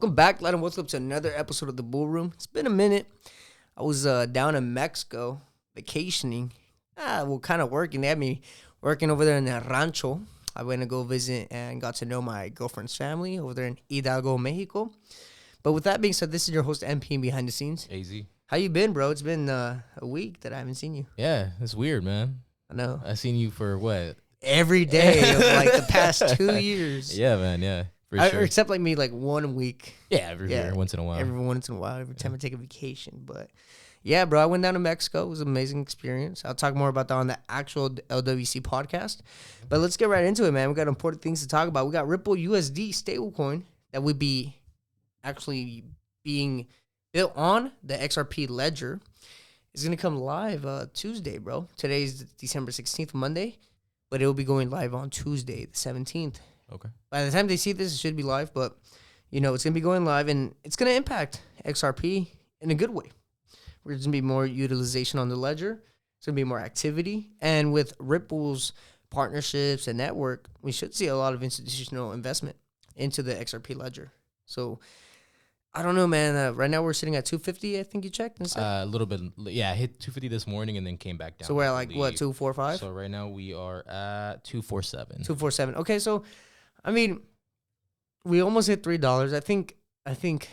Welcome back, lad, and what's up to another episode of the Bullroom. It's been a minute. I was down in Mexico vacationing. Kind of working. They had me working over there in the rancho. I went to go visit and got to know my girlfriend's family over there in Hidalgo, Mexico. But with that being said, this is your host, MP, behind the scenes. AZ. How you been, bro? It's been a week that I haven't seen you. Yeah, it's weird, man. I know. I seen you for what? Every day of like the past 2 years. Yeah, man. Yeah, for sure. Except like me, like 1 week. Yeah, every year, once in a while. Every once in a while, every time I take a vacation. But yeah, bro, I went down to Mexico. It was an amazing experience. I'll talk more about that on the actual LWC podcast. But let's get right into it, man. We got important things to talk about. We got Ripple USD Stablecoin that would be actually being built on the XRP ledger. It's going to come live Tuesday, bro. Today's December 16th, Monday. But it will be going live on Tuesday, the 17th. Okay. By the time they see this, it should be live. But, you know, it's going to be going live. And it's going to impact XRP in a good way. There's going to be more utilization on the ledger. There's going to be more activity. And with Ripple's partnerships and network, we should see a lot of institutional investment into the XRP ledger. So, I don't know, man. Right now we're sitting at 250, I think you checked. And A little bit. Yeah, I hit 250 this morning and then came back down. So we're at like, what, 245? So right now we are at 247. 247. Okay, so, I mean, we almost hit $3. I think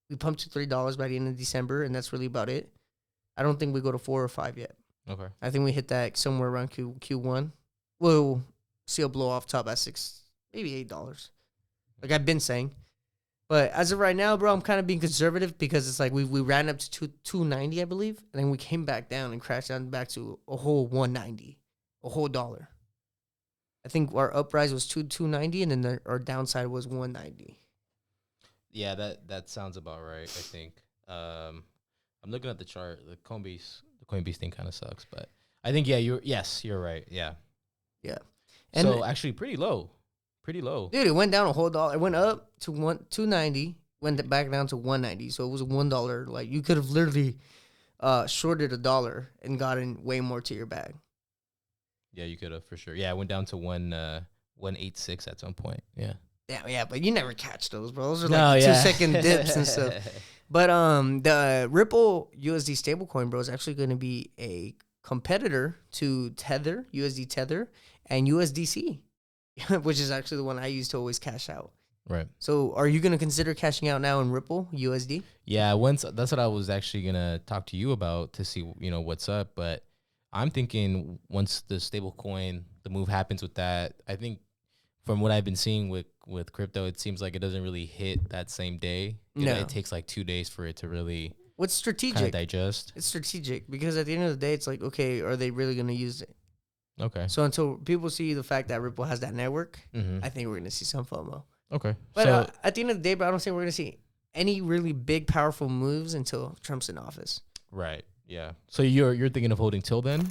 we pumped to $3 by the end of December, and that's really about it. I don't think we go to 4 or 5 yet. Okay. I think we hit that somewhere around Q1. We'll see a blow off top at $6, maybe $8. Like I've been saying. But as of right now, bro, I'm kind of being conservative because it's like we ran up to 290, I believe, and then we came back down and crashed down back to a whole 190, a whole dollar. I think our uprise was 290, and then our downside was 190. Yeah, that sounds about right, I think. I'm looking at the chart. The Coinbase thing kind of sucks, but I think you're right. Yeah. Yeah. And so actually pretty low. Dude, it went down a whole dollar. It went up to 290, went back down to 190. So it was $1. Like you could have literally shorted $1 and gotten way more to your bag. Yeah, you could have for sure. Yeah, it went down to 186 at some point. Yeah. Yeah, but you never catch those, bro. Those are like 2-second dips and stuff. But the Ripple USD stablecoin, bro, is actually going to be a competitor to Tether, USD Tether, and USDC. Which is actually the one I used to always cash out. Right. So are you going to consider cashing out now in Ripple USD? Yeah, that's what I was actually going to talk to you about to see, what's up. But I'm thinking once the stablecoin, the move happens with that, I think from what I've been seeing with crypto, it seems like it doesn't really hit that same day. No. It takes like 2 days for it to really What's strategic? kind of digest. It's strategic because at the end of the day, it's like, okay, are they really going to use it? Okay. So until people see the fact that Ripple has that network, Mm-hmm. I think we're going to see some FOMO. Okay. But so at the end of the day, bro, I don't think we're going to see any really big, powerful moves until Trump's in office. right. Yeah. So you're thinking of holding till then?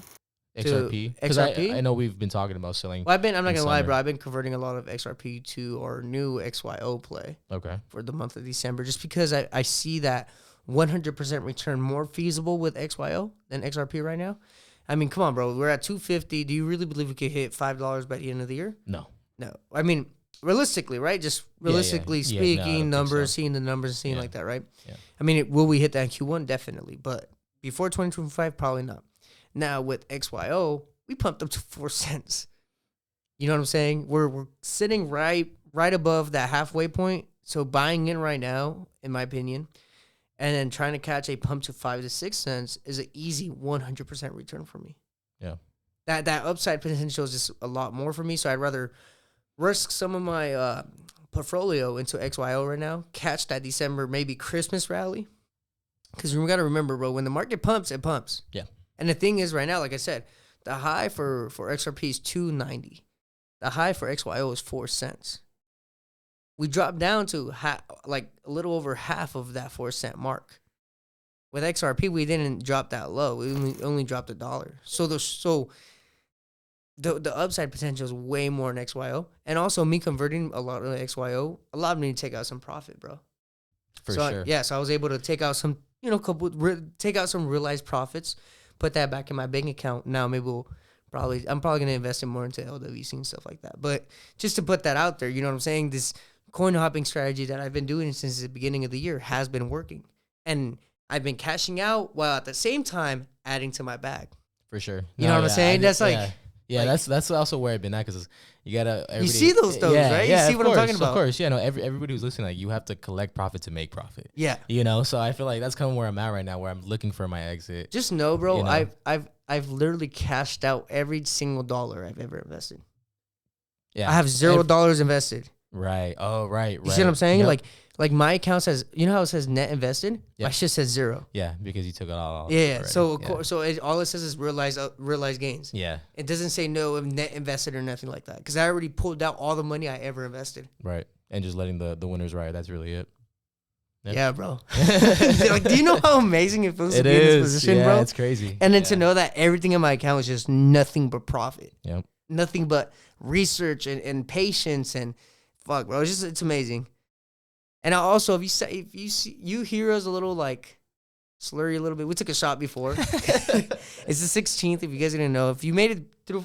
XRP? Because XRP? I know we've been talking about selling. Well, I'm not going to lie, summer. bro. I've been converting a lot of XRP to our new XYO play. Okay. For the month of December, just because I see that 100% return more feasible with XYO than XRP right now. I mean, come on, bro. We're at 250. Do you really believe we could hit $5 by the end of the year? No. I mean, realistically, right? Just realistically speaking, numbers, seeing the numbers, seeing like that, right? Yeah. I mean, will we hit that in Q1? Definitely. But before 2025, probably not. Now, with XYO, we pumped up to 4 cents. You know what I'm saying? We're sitting right above that halfway point. So buying in right now, in my opinion, and then trying to catch a pump to 5 to 6 cents is an easy 100% return for me. Yeah. That upside potential is just a lot more for me. So I'd rather risk some of my portfolio into XYO right now, catch that December, maybe Christmas rally. Because we got to remember, bro, when the market pumps, it pumps. Yeah. And the thing is right now, like I said, the high for XRP is 290. The high for XYO is 4 cents. We dropped down to a little over half of that 4 cent mark. With XRP, we didn't drop that low. We only dropped $1. So the upside potential is way more in XYO. And also me converting a lot of XYO allowed me to take out some profit, bro. For sure. So I was able to take out some, take out some realized profits, put that back in my bank account. Now maybe I'm probably going to invest in more into LWC and stuff like that. But just to put that out there, you know what I'm saying? This coin hopping strategy that I've been doing since the beginning of the year has been working. And I've been cashing out while at the same time adding to my bag. For sure. You know what I'm saying? That's yeah, that's also where I've been at, because you gotta. You see those right? Yeah, you see what I'm talking about? Of course, yeah. No, everybody who's listening, like, you have to collect profit to make profit. Yeah, you know. So I feel like that's kind of where I'm at right now, where I'm looking for my exit. Just know, bro. You know? I've literally cashed out every single dollar I've ever invested. Yeah, I have $0 invested. Right. Oh, right. You see what I'm saying? Yep. Like my account says, you know how it says net invested? Yep. My shit says 0. Yeah, because you took it all off. Yeah. So all it says is realized gains. Yeah. It doesn't say no net invested or nothing like that, because I already pulled out all the money I ever invested. Right. And just letting the winners ride. That's really it. Yep. Yeah, bro. Like, do you know how amazing it feels to be in this position, bro? Yeah, it's crazy. And then to know that everything in my account is just nothing but profit. Yep. Nothing but research and patience and fuck, bro. It's amazing. And also, if you hear us a little like slurry a little bit, we took a shot before. It's the 16th. If you guys didn't know, if you made it through,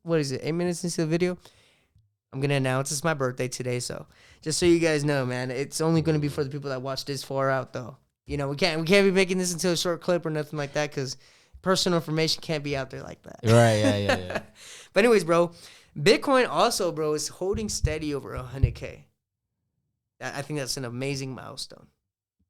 what is it? 8 minutes into the video, I'm gonna announce it's my birthday today. So just so you guys know, man, it's only gonna be for the people that watch this far out, though. You know, we can't be making this into a short clip or nothing like that, because personal information can't be out there like that. Right? Yeah. But anyways, bro, Bitcoin also, bro, is holding steady over 100K. I think that's an amazing milestone.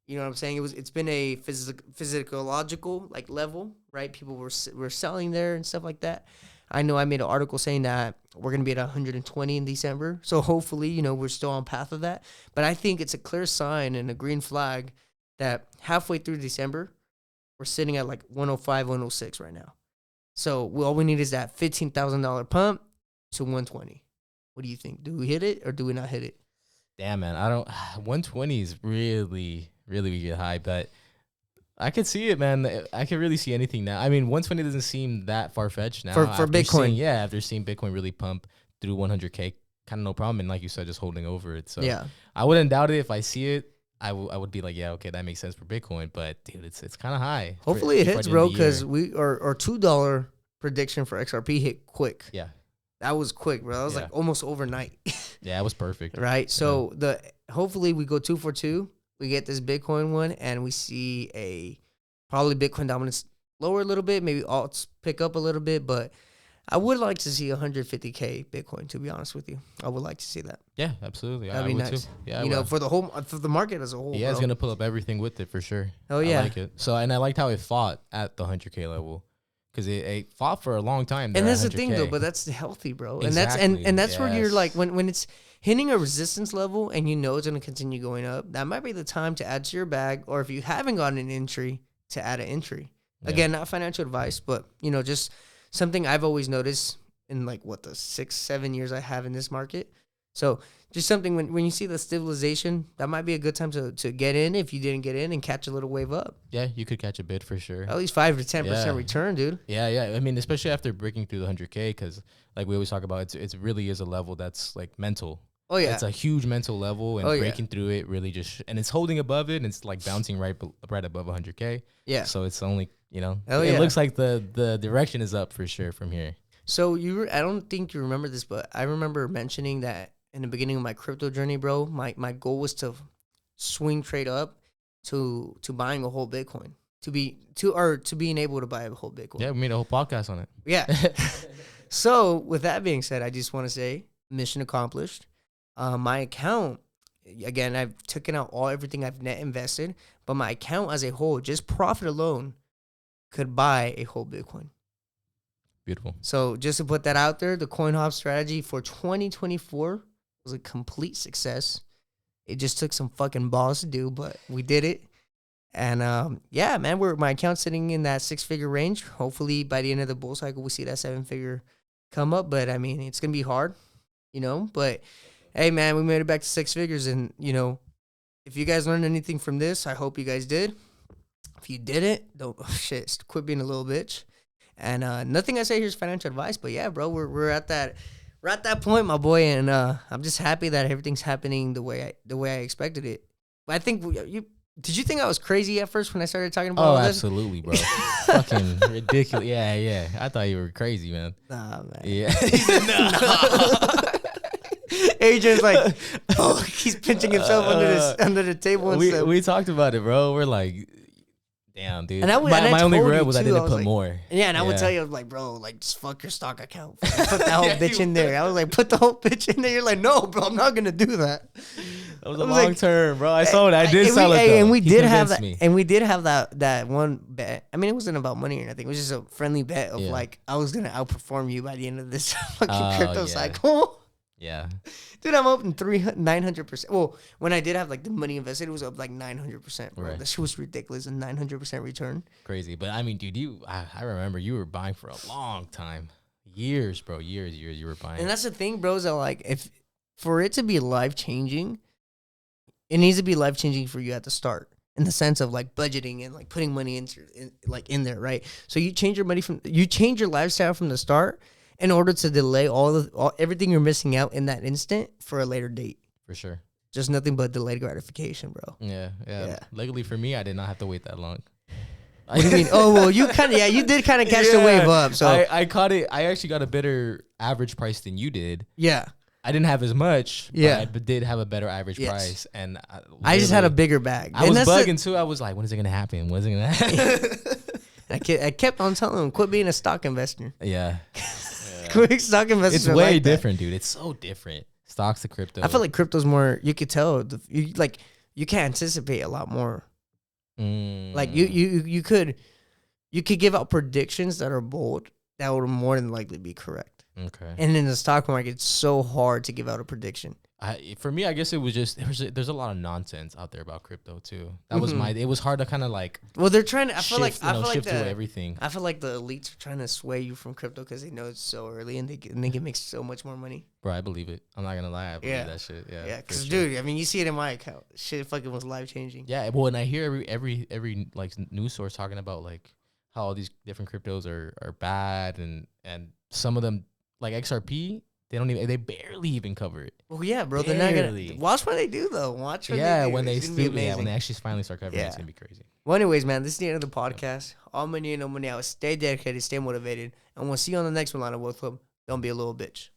You know what I'm saying? It's been a physiological like level, right? People were selling there and stuff like that. I know I made an article saying that we're gonna be at 120 in December. So hopefully, we're still on path of that. But I think it's a clear sign and a green flag that halfway through December, we're sitting at like 105, 106 right now. So all we need is that $15,000 pump to 120. What do you think? Do we hit it or do we not hit it? Damn, man, 120 is really, really high, but I could see it, man. I could really see anything now. I mean, 120 doesn't seem that far-fetched now. For Bitcoin. After seeing Bitcoin really pump through 100K, kind of no problem. And like you said, just holding over it. So yeah, I wouldn't doubt it if I see it. I would be like, yeah, okay, that makes sense for Bitcoin. But, dude, it's kind of high. Hopefully it hits, bro, because our $2 prediction for XRP hit quick. Yeah. That was quick, bro. That was like almost overnight. Yeah, it was perfect. Right? So hopefully we go 2 for 2. We get this Bitcoin one, and we see probably Bitcoin dominance lower a little bit. Maybe alts pick up a little bit, but I would like to see 150K Bitcoin, to be honest with you. I would like to see that. Yeah, absolutely. That'd be nice. Too. Yeah, for the market as a whole. Yeah, it's going to pull up everything with it for sure. Oh, yeah. I like it. So, and I liked how it fought at the 100K level. Because it fought for a long time. And that's the thing, though. But that's healthy, bro. Exactly. And that's where you're like, when it's hitting a resistance level and it's going to continue going up, that might be the time to add to your bag. Or if you haven't gotten an entry, to add an entry. Yeah. Again, not financial advice, but just something I've always noticed in like the 6-7 years I have in this market. So just something when you see the stabilization, that might be a good time to get in if you didn't get in and catch a little wave up. Yeah, you could catch a bid for sure. At least 5 to 10% return, dude. Yeah. I mean, especially after breaking through the 100K, because like we always talk about, it really is a level that's like mental. Oh yeah, it's a huge mental level, and breaking through it really just and it's holding above it, and it's like bouncing right above 100K. Yeah. So it's only it looks like the direction is up for sure from here. So I don't think you remember this, but I remember mentioning that in the beginning of my crypto journey, bro. My goal was to swing trade up to buying a whole Bitcoin, to being able to buy a whole Bitcoin. Yeah, we made a whole podcast on it. Yeah. So with that being said, I just want to say mission accomplished. My account, again, I've taken out everything I've net invested, but my account as a whole, just profit alone, could buy a whole Bitcoin. Beautiful. So just to put that out there, the coin hop strategy for 2024 was a complete success. It just took some fucking balls to do, but we did it. And yeah, man, my account's sitting in that 6-figure range. Hopefully by the end of the bull cycle, we see that 7-figure come up. But I mean, it's gonna be hard, But hey, man, we made it back to 6 figures, and if you guys learned anything from this, I hope you guys did. If you didn't, quit being a little bitch. And nothing I say here is financial advice, but yeah, bro, we're at that point, my boy, and I'm just happy that everything's happening the way I expected it. But I think did you think I was crazy at first when I started talking about all this? Absolutely, bro. Fucking ridiculous. Yeah. I thought you were crazy, man. Nah, man. Yeah. Adrian's like, oh, he's pinching himself under the table and stuff. We talked about it, bro. We're like, damn, dude. And I my only told regret you was I too. didn't was put like, more. Yeah, and I would tell you, I was like, bro, like, just fuck your stock account. Put that whole bitch in there. I was like, put the whole bitch in there. You're like, no, bro, I'm not gonna do that. That was a long term, bro. I sold it. I did sell it. And we did have that. And we did have that one bet. I mean, it wasn't about money or nothing. It was just a friendly bet of like I was gonna outperform you by the end of this fucking crypto cycle. Yeah. Dude, I'm up in 900%. Well, when I did have like the money invested, it was up like 900%. Bro. Right. That shit was ridiculous, a 900% return. Crazy. But I mean, dude, I remember you were buying for a long time. Years, bro. Years you were buying. And that's the thing, bro, is that like if for it to be life changing, it needs to be life changing for you at the start. In the sense of like budgeting and like putting money in there, right? So you change your lifestyle from the start in order to delay everything you're missing out in that instant for a later date. For sure. Just nothing but delayed gratification, bro. Yeah. Luckily for me, I did not have to wait that long. What do you mean? Oh, well, you did kind of catch the wave up. So I caught it. I actually got a better average price than you did. Yeah. I didn't have as much, yeah, but I did have a better average price. And I just had a bigger bag. I was bugging too. I was like, when is it going to happen? When is it going to happen? I kept on telling him, quit being a stock investor. Yeah. Quit stock investor. It's way different, dude. It's so different. Stocks to crypto. I feel like crypto's more, you could tell, you can anticipate a lot more. Like you could give out predictions that are bold that would more than likely be correct. Okay. And in the stock market, it's so hard to give out a prediction. For me, I guess it was just there's a lot of nonsense out there about crypto too. That was it was hard to kind of like. Well, they're trying to. I feel shift like everything. I feel like the elites are trying to sway you from crypto because they know it's so early and they can make so much more money. Bro, I believe it. I'm not gonna lie. I believe that shit. Yeah. Yeah, because dude, I mean, you see it in my account. Shit, fucking was life changing. Yeah. Well, and I hear every like news source talking about like how all these different cryptos are bad and some of them. Like XRP, they barely even cover it. Well, yeah, bro. They're not gonna watch what they do though. Watch what they do. when they actually finally start covering it, it's gonna be crazy. Well, anyways, man, this is the end of the podcast. All money in, no money out. Stay dedicated, stay motivated, and we'll see you on the next one, Line of Wealth Club. Don't be a little bitch.